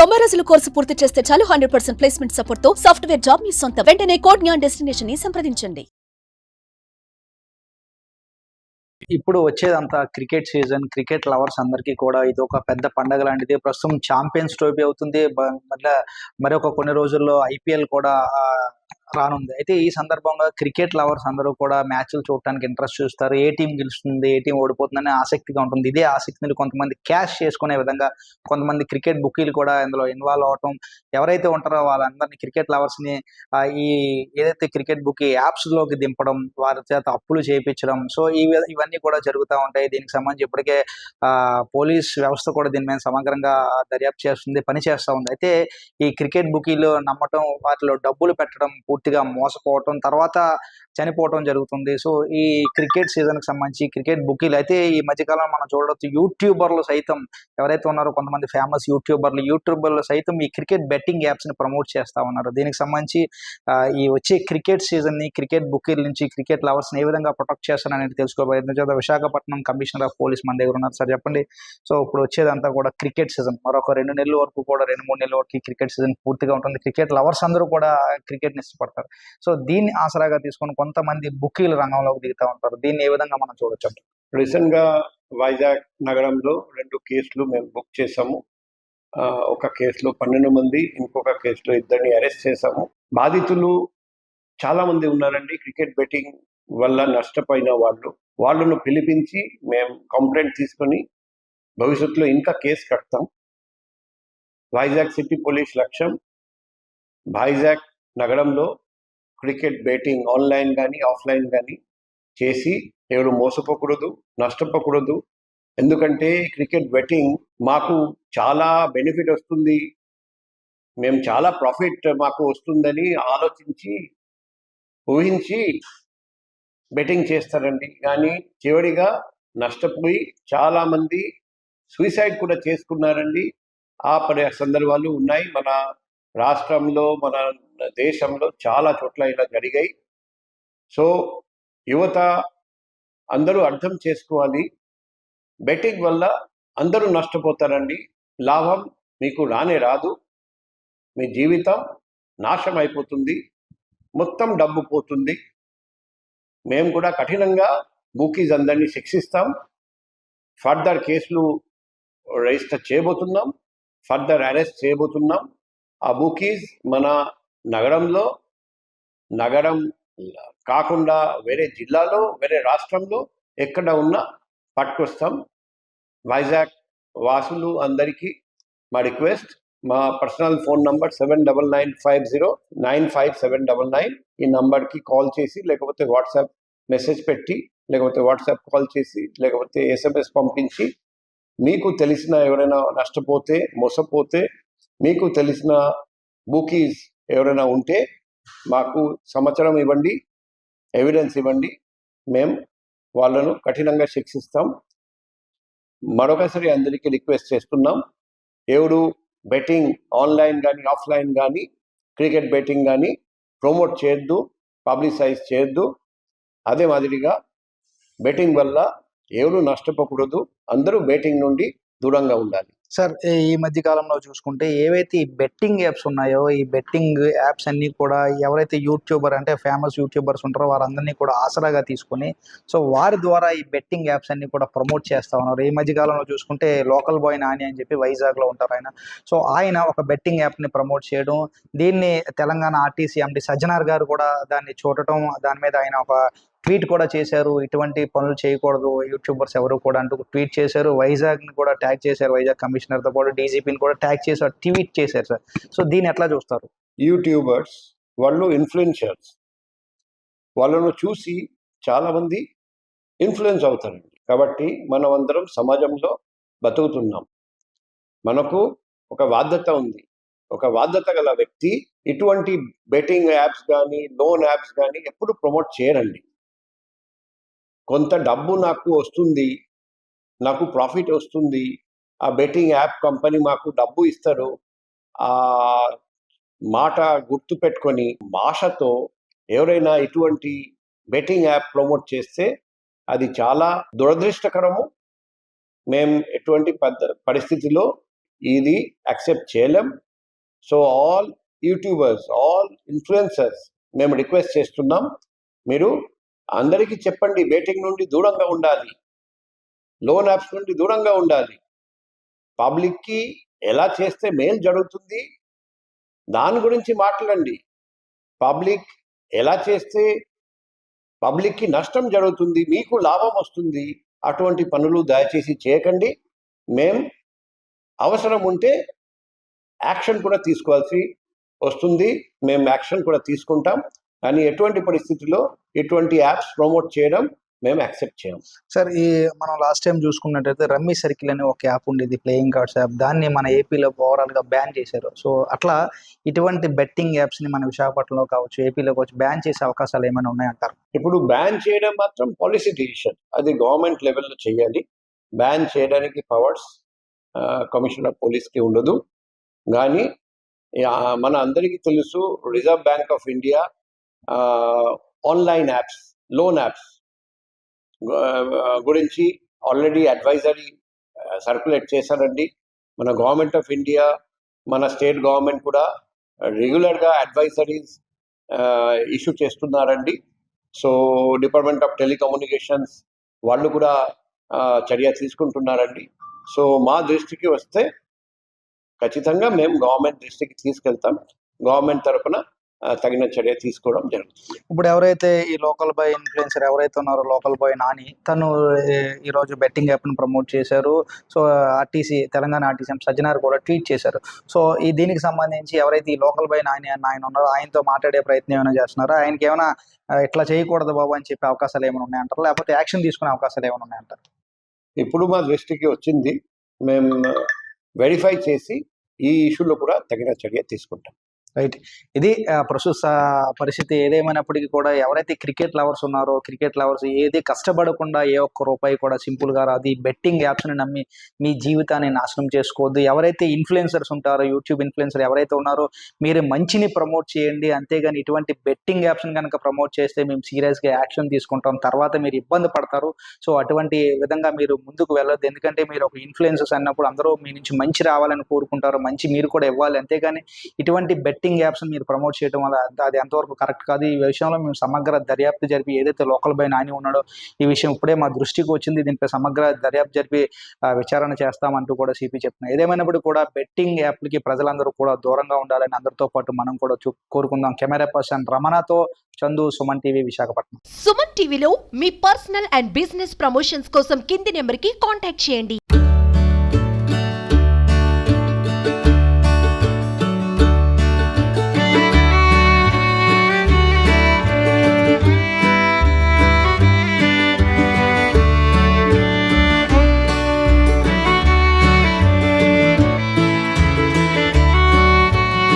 90 రోజుల కోర్సు పూర్తి చేస్తే చాలు 100% ప్లేస్మెంట్ సపోర్ట్ తో సాఫ్ట్వేర్ జాబ్ మీ సొంతం. వెంటనే కోడ్ జ్ఞాన్ డెస్టినేషన్ ని సంప్రదించండి. ఇప్పుడు వచ్చేదంతా క్రికెట్ సీజన్. క్రికెట్ లవర్స్ అందరికీ కూడా ఇది ఒక పెద్ద పండగ లాంటిది. ప్రస్తుతం ఛాంపియన్స్ ట్రోఫీ అవుతుంది. మరొక కొన్ని రోజుల్లో ఐపీఎల్ కూడా రానుంది. అయితే ఈ సందర్భంగా క్రికెట్ లవర్స్ అందరూ కూడా మ్యాచ్లు చూడటానికి ఇంట్రెస్ట్ చూస్తారు. ఏ టీం గెలుస్తుంది, ఏ టీం ఓడిపోతుందని ఆసక్తిగా ఉంటుంది. ఇదే ఆసక్తిని కొంతమంది క్యాష్ చేసుకునే విధంగా కొంతమంది క్రికెట్ బుకీలు కూడా ఇందులో ఇన్వాల్వ్ అవటం, ఎవరైతే ఉంటారో వాళ్ళందరినీ క్రికెట్ లవర్స్ని ఈ ఏదైతే క్రికెట్ బుకీ యాప్స్లోకి దింపడం, వారి చేత అప్పులు చేయించడం, సో ఇవన్నీ కూడా జరుగుతూ ఉంటాయి. దీనికి సంబంధించి ఇప్పటికే పోలీస్ వ్యవస్థ కూడా దీని మీద సమగ్రంగా దర్యాప్తు చేస్తుంది, పని చేస్తూ ఉంది. అయితే ఈ క్రికెట్ బుకీలు నమ్మటం, వాటిలో డబ్బులు పెట్టడం, పూర్తిగా మోసపోవటం, తర్వాత చనిపోవటం జరుగుతుంది. సో ఈ క్రికెట్ సీజన్కి సంబంధించి క్రికెట్ బుకీలు అయితే ఈ మధ్యకాలంలో మనం చూడవచ్చు, యూట్యూబర్లు సైతం ఎవరైతే ఉన్నారో కొంతమంది ఫేమస్ యూట్యూబర్లు సైతం ఈ క్రికెట్ బెట్టింగ్ యాప్స్ని ప్రమోట్ చేస్తూ ఉన్నారు. దీనికి సంబంధించి ఈ వచ్చే క్రికెట్ సీజన్ని క్రికెట్ బుకీల నుంచి క్రికెట్ లవర్స్ని ఏ విధంగా ప్రొటెక్ట్ చేస్తారనేది తెలుసుకోబోయేది. విశాఖపట్నం కమిషనర్ ఆఫ్ పోలీస్ మన దగ్గర ఉన్నారు. సార్ చెప్పండి, సో ఇప్పుడు వచ్చేదంతా కూడా క్రికెట్ సీజన్, మరొక 2 నెలల వరకు కూడా 2-3 నెలల వరకు క్రికెట్ సీజన్ పూర్తిగా ఉంటుంది. క్రికెట్ లవర్స్ అందరూ కూడా క్రికెట్ని ఇష్టపడతారు. సో దీన్ని ఆసరాగా తీసుకొని కొంతమంది బుకీల రంగంలోకి దిగుతూ ఉంటారు. దీన్ని ఏ విధంగా మనం చూడొచ్చు? రీసెంట్ గా వైజాగ్ నగరంలో 2 కేసులు మేము బుక్ చేసాము. ఒక కేసులో 12 మంది, ఇంకొక కేసులో 2 అరెస్ట్ చేశాము. బాధితులు చాలా మంది ఉన్నారండి. క్రికెట్ బెట్టింగ్ వల్ల నష్టపోయిన వాళ్ళను పిలిపించి మేము కంప్లైంట్ తీసుకొని భవిష్యత్తులో ఇంకా కేసు కడతాం. వైజాగ్ సిటీ పోలీస్ లక్ష్యం వైజాగ్ నగరంలో క్రికెట్ బెట్టింగ్ ఆన్లైన్ కానీ ఆఫ్లైన్ కానీ చేసి ఎవరు మోసపోకూడదు, నష్టపోకూడదు. ఎందుకంటే క్రికెట్ బెట్టింగ్ మాకు చాలా బెనిఫిట్ వస్తుంది, మేము చాలా ప్రాఫిట్ మాకు వస్తుందని ఆలోచించి ఊహించి బెట్టింగ్ చేస్తారండి. కానీ చివరిగా నష్టపోయి చాలామంది సూసైడ్ కూడా చేసుకున్నారండి. ఆ సందర్భాలు ఉన్నాయి. మన రాష్ట్రంలో, మన దేశంలో చాలా చోట్ల ఇలా జరిగాయి. సో యువత అందరూ అర్థం చేసుకోవాలి, బెట్టింగ్ వల్ల అందరూ నష్టపోతారండి. లాభం మీకు రాదు. మీ జీవితం నాశనం అయిపోతుంది, మొత్తం డబ్బు పోతుంది. మేము కూడా కఠినంగా బుకీస్ అందరినీ శిక్షిస్తాం. ఫర్దర్ కేసులు రిజిస్టర్ చేయబోతున్నాం, ఫర్దర్ అరెస్ట్ చేయబోతున్నాం. ఆ బుకీస్ మన నగరం కాకుండా వేరే జిల్లాలో, వేరే రాష్ట్రంలో ఎక్కడ ఉన్నా పట్టుకొస్తాం. వైజాగ్ వాసులు అందరికీ మా రిక్వెస్ట్, మా పర్సనల్ ఫోన్ నంబర్ 7995095799 ఈ నంబర్కి కాల్ చేసి, లేకపోతే వాట్సాప్ మెసేజ్ పెట్టి, లేకపోతే వాట్సాప్ కాల్ చేసి, లేకపోతే SMS పంపించి, మీకు తెలిసిన ఎవరైనా నష్టపోతే, మోసపోతే, మీకు తెలిసిన బుకీస్ ఎవరైనా ఉంటే మాకు సమాచారం ఇవ్వండి, ఎవిడెన్స్ ఇవ్వండి. మేము వాళ్ళను కఠినంగా శిక్షిస్తాం. మరొకసారి అందరికీ రిక్వెస్ట్ చేస్తున్నాం, ఎవరు బెట్టింగ్ ఆన్లైన్ కానీ ఆఫ్లైన్ కానీ క్రికెట్ బెట్టింగ్ కానీ ప్రమోట్ చేయొద్దు, పబ్లిసైజ్ చేయొద్దు. అదే మాదిరిగా బెట్టింగ్ వల్ల ఎవరు నష్టపోకూడదు, అందరూ బెట్టింగ్ నుండి దూరంగా ఉండాలి. సార్, ఈ మధ్య కాలంలో చూసుకుంటే ఏవైతే ఈ బెట్టింగ్ యాప్స్ ఉన్నాయో, ఈ బెట్టింగ్ యాప్స్ అన్నీ కూడా ఎవరైతే ఫేమస్ యూట్యూబర్స్ ఉంటారో వారందరినీ కూడా ఆసరాగా తీసుకొని, సో వారి ద్వారా ఈ బెట్టింగ్ యాప్స్ అన్ని కూడా ప్రమోట్ చేస్తూ ఉన్నారు. ఈ మధ్య కాలంలో చూసుకుంటే లోకల్ బాయ్ నాని అని చెప్పి వైజాగ్లో ఉంటారు ఆయన. సో ఆయన ఒక బెట్టింగ్ యాప్ని ప్రమోట్ చేయడం, దీన్ని తెలంగాణ ఆర్టీసీ ఎండి సజ్జనార్ గారు కూడా దాన్ని చూడటం, దాని మీద ఆయన ఒక ట్వీట్ కూడా చేశారు. ఇటువంటి పనులు చేయకూడదు యూట్యూబర్స్ ఎవరు కూడా అంటూ ట్వీట్ చేశారు. వైజాగ్ని కూడా ట్యాగ్ చేశారు, వైజాగ్ కమిషనర్తో పాటు డీజీపీని కూడా ట్యాగ్ చేశారు, ట్వీట్ చేశారు. సార్, సో దీన్ని ఎట్లా చూస్తారు? యూట్యూబర్స్ వాళ్ళు ఇన్ఫ్లుయెన్సర్స్, వాళ్ళను చూసి చాలామంది ఇన్ఫ్లుయెన్స్ అవుతారండి. కాబట్టి మనం అందరం సమాజంలో బతుకుతున్నాం, మనకు ఒక బాధ్యత ఉంది. ఒక బాధ్యత గల వ్యక్తి ఇటువంటి బెట్టింగ్ యాప్స్ కానీ లోన్ యాప్స్ కానీ ఎప్పుడు ప్రమోట్ చేయరండి. కొంత డబ్బు నాకు వస్తుంది, నాకు ప్రాఫిట్ వస్తుంది, ఆ బెట్టింగ్ యాప్ కంపెనీ మాకు డబ్బు ఇస్తారు, ఆ మాట గుర్తు పెట్టుకొని భాషతో ఎవరైనా ఇటువంటి బెట్టింగ్ యాప్ ప్రమోట్ చేస్తే అది చాలా దురదృష్టకరము. మేము ఎటువంటి పరిస్థితిలో ఇది యాక్సెప్ట్ చేయలేం. So all YouTubers, all influencers మేము రిక్వెస్ట్ చేస్తున్నాం, మీరు అందరికీ చెప్పండి బెట్టింగ్ నుండి దూరంగా ఉండాలి, లోన్ యాప్స్ నుండి దూరంగా ఉండాలి. పబ్లిక్కి ఎలా చేస్తే మేలు జరుగుతుంది దాని గురించి మాట్లాడండి. పబ్లిక్ ఎలా చేస్తే పబ్లిక్కి నష్టం జరుగుతుంది, మీకు లాభం వస్తుంది, అటువంటి పనులు దయచేసి చేయకండి. మేం అవసరం ఉంటే యాక్షన్ కూడా తీసుకోవాల్సి వస్తుంది, మేము యాక్షన్ కూడా తీసుకుంటాం. కానీ ఎటువంటి పరిస్థితుల్లో ఇటువంటి యాప్స్ ప్రమోట్ చేయడం మేము యాక్సెప్ట్ చేయం. సార్, ఈ మనం లాస్ట్ టైం చూసుకున్నట్టయితే రమ్మీ సర్కిల్ అనే ఒక యాప్ ఉండేది, ప్లేయింగ్ కార్డ్స్ యాప్. దాన్ని మన ఏపీలో ఓవరాల్గా బ్యాన్ చేశారు. సో అట్లా ఇటువంటి బెట్టింగ్ యాప్స్ని మన విశాఖపట్నంలో కావచ్చు, ఏపీలో కావచ్చు బ్యాన్ చేసే అవకాశాలు ఏమైనా ఉన్నాయంటారు? ఇప్పుడు బ్యాన్ చేయడం మాత్రం పాలసీ డిసిషన్, అది గవర్నమెంట్ లెవెల్లో చేయాలి. బ్యాన్ చేయడానికి పవర్స్ కమిషనర్ ఆఫ్ పోలీస్కి ఉండదు. కానీ మన అందరికీ తెలుసు, reserve bank of India online apps, loan apps గురించి ఆల్రెడీ అడ్వైజరీ సర్క్యులేట్ చేశారండి. మన గవర్నమెంట్ ఆఫ్ ఇండియా, మన స్టేట్ గవర్నమెంట్ కూడా రెగ్యులర్గా అడ్వైజరీస్ ఇష్యూ చేస్తున్నారండి. సో డిపార్ట్మెంట్ ఆఫ్ టెలికమ్యూనికేషన్స్ వాళ్ళు కూడా చర్య తీసుకుంటున్నారండి. సో మా దృష్టికి వస్తే ఖచ్చితంగా మేము గవర్నమెంట్ దృష్టికి తీసుకెళ్తాం. గవర్నమెంట్ తరఫున తగిన చర్య తీసుకోవడం జరుగుతుంది. ఇప్పుడు ఎవరైతే ఈ లోకల్ బాయ్ ఇన్ఫ్లుయెన్సర్ ఎవరైతే ఉన్నారో, లోకల్ బాయ్ నాని, తను ఈరోజు బెట్టింగ్ యాప్ను ప్రమోట్ చేశారు. So RTC, Telangana RTC Sajjanar కూడా ట్వీట్ చేశారు. సో ఈ దీనికి సంబంధించి ఎవరైతే ఈ లోకల్ బాయ్ నాని అన్న ఆయన ఉన్నారో ఆయనతో మాట్లాడే ప్రయత్నం ఏమైనా చేస్తున్నారో, ఆయనకి ఏమైనా ఇట్లా చేయకూడదు బాబు అని చెప్పే అవకాశాలు ఏమైనా ఉన్నాయంటారు, లేకపోతే యాక్షన్ తీసుకునే అవకాశాలు ఏమైనా ఉన్నాయంటారు? ఇప్పుడు మా దృష్టికి వచ్చింది, మేము వెరిఫై చేసి ఈ ఇష్యూలో కూడా తగిన చర్య తీసుకుంటాం. రైట్. ఇది ప్రస్తుత పరిస్థితి. ఏదేమైనప్పటికీ కూడా ఎవరైతే క్రికెట్ లవర్స్ ఉన్నారో, క్రికెట్ లవర్స్ ఏది కష్టపడకుండా ఏ ఒక్క రూపాయి కూడా సింపుల్గా రాదు, బెట్టింగ్ యాప్స్ని నమ్మి మీ జీవితాన్ని నాశనం చేసుకోవద్దు. ఎవరైతే ఇన్ఫ్లుయెన్సర్స్ ఉంటారో, యూట్యూబ్ ఇన్ఫ్లుయెన్సర్ ఎవరైతే ఉన్నారో, మీరు మంచిని ప్రమోట్ చేయండి. అంతేగాని ఇటువంటి బెట్టింగ్ యాప్స్ని కనుక ప్రమోట్ చేస్తే మేము సీరియస్గా యాక్షన్ తీసుకుంటాం, తర్వాత మీరు ఇబ్బంది పడతారు. సో అటువంటి విధంగా మీరు ముందుకు వెళ్ళొద్దు. ఎందుకంటే మీరు ఒక ఇన్ఫ్లుయెన్సర్స్ అన్నప్పుడు అందరూ మీ నుంచి మంచి రావాలని కోరుకుంటారు, మంచి మీరు కూడా ఇవ్వాలి. అంతేగాని ఇటువంటి బెట్టింగ్ యాప్స్ మీరు ప్రమోట్ చేయడం వల్ల అది ఎంతవరకు కరెక్ట్ కాదు. ఈ విషయంలో మేము సమగ్ర దర్యాప్తు జరిపి, ఏదైతే లోకల్ బాయ్ నాని ఉన్నాడో ఈ విషయం ఇప్పుడే మా దృష్టికి వచ్చింది, దీనిపై సమగ్ర దర్యాప్తు జరిపి విచారణ చేస్తామంటూ కూడా సిపి చెప్తున్నారు. ఏదేమైనప్పుడు కూడా బెట్టింగ్ యాప్లకి ప్రజలందరూ కూడా దూరంగా ఉండాలని అందరితో పాటు మనం కూడా కోరుకుందాం. కెమెరా పర్సన్ రమణతో చందు, సుమన్ టీవీ, విశాఖపట్నం. సుమన్ టీవీలో మీ పర్సనల్ అండ్ బిజినెస్ ప్రమోషన్స్ కోసం కింది నెంబర్కి కాంటాక్ట్ చేయండి.